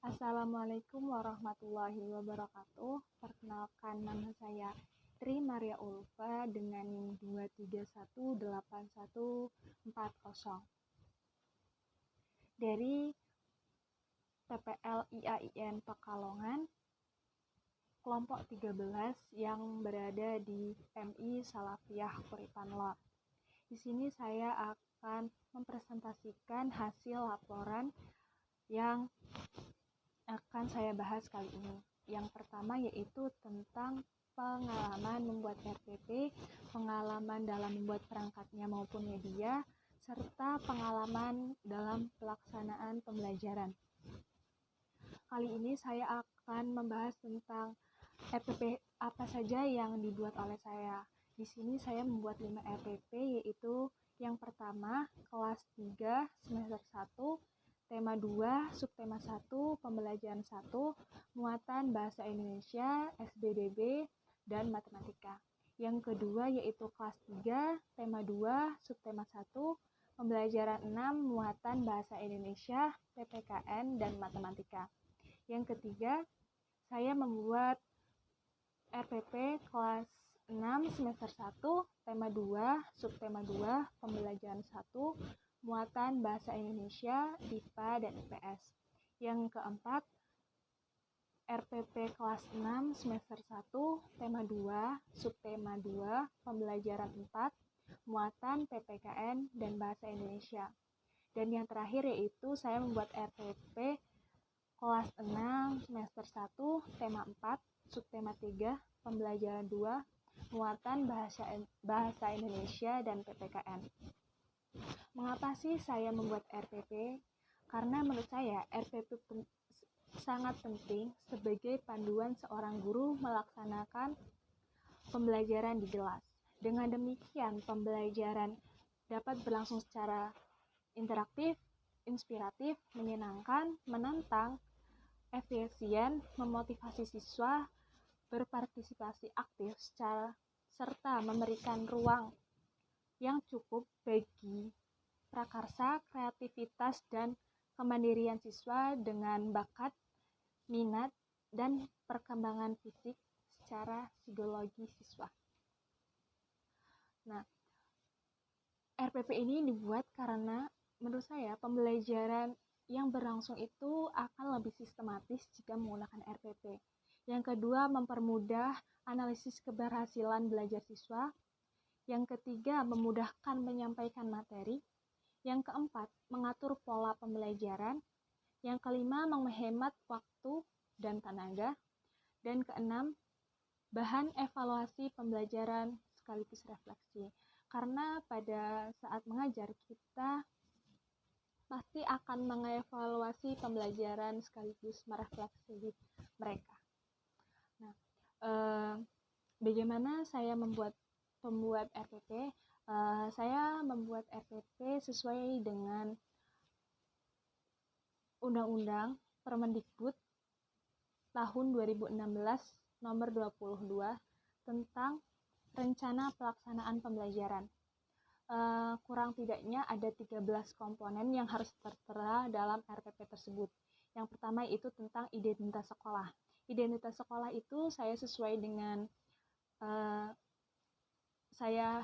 Assalamualaikum warahmatullahi wabarakatuh. Perkenalkan, nama saya Tri Maria Ulfa dengan NIM 2318140 dari TPL IAIN Pekalongan, kelompok 13 yang berada di MI Salafiyah Kuripanlor. Di sini saya akan mempresentasikan hasil laporan yang akan saya bahas kali ini. Yang pertama yaitu tentang pengalaman membuat RPP, pengalaman dalam membuat perangkatnya maupun media, serta pengalaman dalam pelaksanaan pembelajaran. Kali ini saya akan membahas tentang RPP apa saja yang dibuat oleh saya. Di sini saya membuat 5 RPP, yaitu yang pertama kelas 3 semester 1, tema 2, subtema 1, pembelajaran 1, muatan bahasa Indonesia, SBDB, dan matematika. Yang kedua yaitu kelas 3, tema 2, subtema 1, pembelajaran 6, muatan bahasa Indonesia, PPKN, dan matematika. Yang ketiga, saya membuat RPP kelas 6 semester 1, tema 2, subtema 2, pembelajaran 1, muatan bahasa Indonesia, IPA, dan IPS. Yang keempat, RPP kelas 6 semester 1, tema 2, subtema 2, pembelajaran 4, muatan PPKN, dan bahasa Indonesia. Dan yang terakhir yaitu saya membuat RPP kelas 6 semester 1, tema 4, subtema 3, pembelajaran 2, muatan bahasa Indonesia, dan PPKN. Mengapa sih saya membuat RPP? Karena menurut saya RPP sangat penting sebagai panduan seorang guru melaksanakan pembelajaran di kelas. Dengan demikian, pembelajaran dapat berlangsung secara interaktif, inspiratif, menyenangkan, menantang, efisien, memotivasi siswa berpartisipasi aktif serta memberikan ruang yang cukup bagi prakarsa, kreativitas, dan kemandirian siswa dengan bakat, minat, dan perkembangan fisik secara psikologi siswa. Nah, RPP ini dibuat karena menurut saya pembelajaran yang berlangsung itu akan lebih sistematis jika menggunakan RPP. Yang kedua, mempermudah analisis keberhasilan belajar siswa. Yang ketiga, memudahkan menyampaikan materi. Yang keempat, mengatur pola pembelajaran. Yang kelima, menghemat waktu dan tenaga. Dan keenam, bahan evaluasi pembelajaran sekaligus refleksi. Karena pada saat mengajar kita pasti akan mengevaluasi pembelajaran sekaligus merefleksi mereka. Nah, bagaimana saya membuat RPP? Saya membuat RPP sesuai dengan Undang-Undang Permendikbud tahun 2016 nomor 22 tentang rencana pelaksanaan pembelajaran. Kurang tidaknya ada 13 komponen yang harus tertera dalam RPP tersebut. Yang pertama itu tentang identitas sekolah. Identitas sekolah itu saya sesuai dengan saya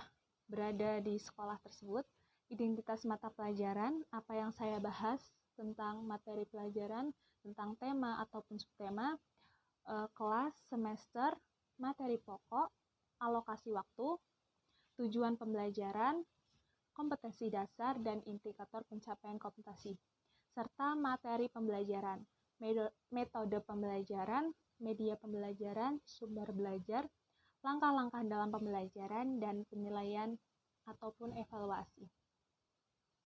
berada di sekolah tersebut. Identitas mata pelajaran, apa yang saya bahas tentang materi pelajaran, tentang tema ataupun subtema, kelas, semester, materi pokok, alokasi waktu, tujuan pembelajaran, kompetensi dasar dan indikator pencapaian kompetensi, serta materi pembelajaran, metode pembelajaran, media pembelajaran, sumber belajar, langkah-langkah dalam pembelajaran, dan penilaian ataupun evaluasi.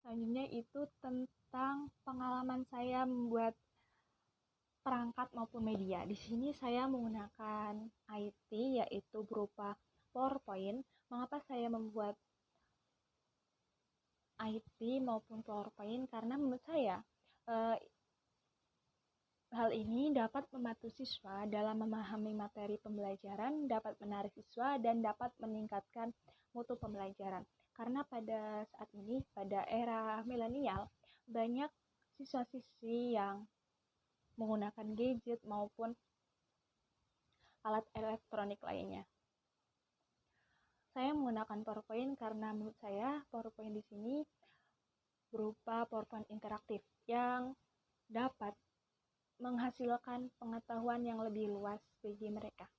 Selanjutnya itu tentang pengalaman saya membuat perangkat maupun media. Di sini saya menggunakan IT yaitu berupa PowerPoint. Mengapa saya membuat IT maupun PowerPoint? Karena menurut saya hal ini dapat membantu siswa dalam memahami materi pembelajaran, dapat menarik siswa, dan dapat meningkatkan mutu pembelajaran. Karena pada saat ini, pada era milenial, banyak siswa-siswi yang menggunakan gadget maupun alat elektronik lainnya. Saya menggunakan PowerPoint karena menurut saya PowerPoint di sini berupa PowerPoint interaktif yang dapat menghasilkan pengetahuan yang lebih luas bagi mereka.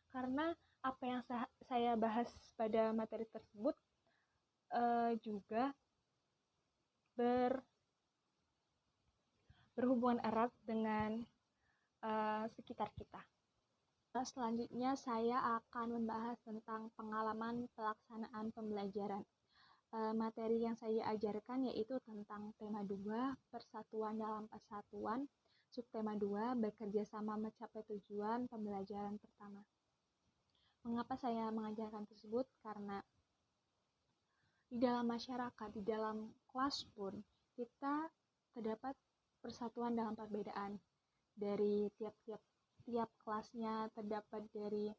Karena apa yang saya bahas pada materi tersebut juga berhubungan erat dengan sekitar kita. Selanjutnya saya akan membahas tentang pengalaman pelaksanaan pembelajaran. Materi yang saya ajarkan yaitu tentang tema 2, persatuan dalam persatuan, subtema 2, bekerja sama mencapai tujuan pembelajaran pertama. Mengapa saya mengajarkan tersebut? Karena di dalam masyarakat, di dalam kelas pun, kita terdapat persatuan dalam perbedaan. Dari tiap kelasnya terdapat dari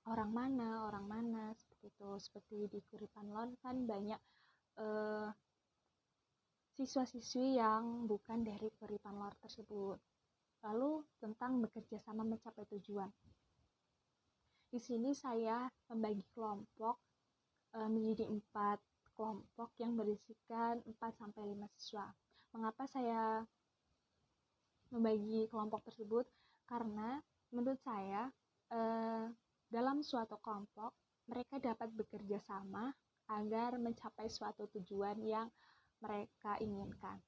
orang mana, seperti itu. Seperti di Kuripan LON kan banyak siswa-siswi yang bukan dari Kuripan LON tersebut. Lalu tentang bekerja sama mencapai tujuan. Di sini saya membagi kelompok menjadi 4 kelompok yang berisikan 4-5 siswa. Mengapa saya membagi kelompok tersebut? Karena menurut saya dalam suatu kelompok mereka dapat bekerja sama agar mencapai suatu tujuan yang mereka inginkan.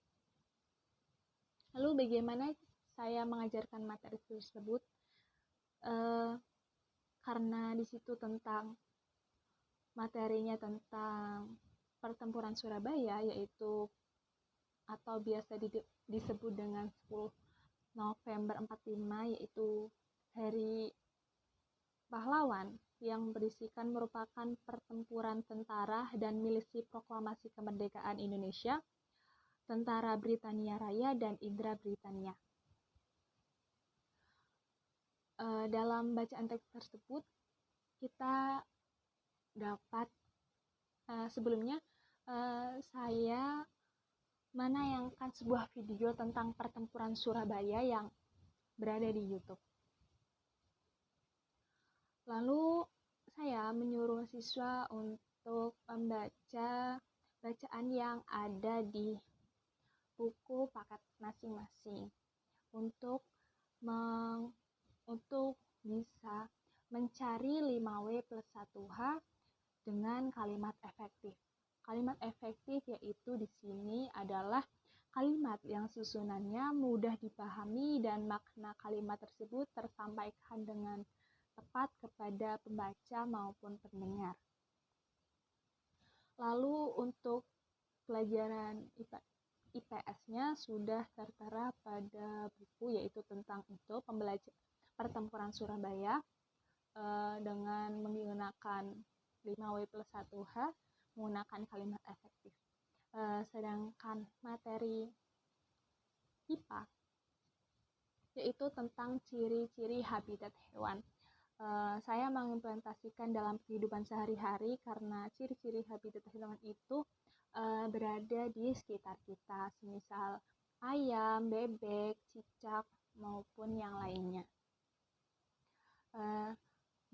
Lalu bagaimana saya mengajarkan materi tersebut? Karena di situ materinya tentang pertempuran Surabaya, yaitu atau biasa disebut dengan 10 November 45, yaitu Hari Pahlawan, yang berisikan merupakan pertempuran tentara dan milisi proklamasi kemerdekaan Indonesia, Tentara Britania Raya dan Indra Britania. Dalam bacaan teks tersebut kita dapat sebelumnya saya menayangkan sebuah video tentang pertempuran Surabaya yang berada di YouTube. Lalu saya menyuruh siswa untuk membaca bacaan yang ada di buku paket masing-masing untuk bisa mencari 5W+1H dengan kalimat efektif. Kalimat efektif yaitu di sini adalah kalimat yang susunannya mudah dipahami dan makna kalimat tersebut tersampaikan dengan tepat kepada pembaca maupun pendengar. Lalu untuk pelajaran IPS-nya sudah tertera pada buku, yaitu tentang itu pertempuran Surabaya dengan menggunakan 5W+1H menggunakan kalimat efektif. Sedangkan materi IPA yaitu tentang ciri-ciri habitat hewan. Saya mengimplementasikan dalam kehidupan sehari-hari karena ciri-ciri habitat hewan itu berada di sekitar kita, semisal ayam, bebek, cicak, maupun yang lainnya.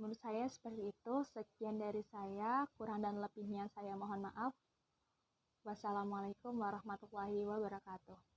Menurut saya seperti itu. Sekian dari saya, kurang dan lebihnya saya mohon maaf. Wassalamualaikum warahmatullahi wabarakatuh.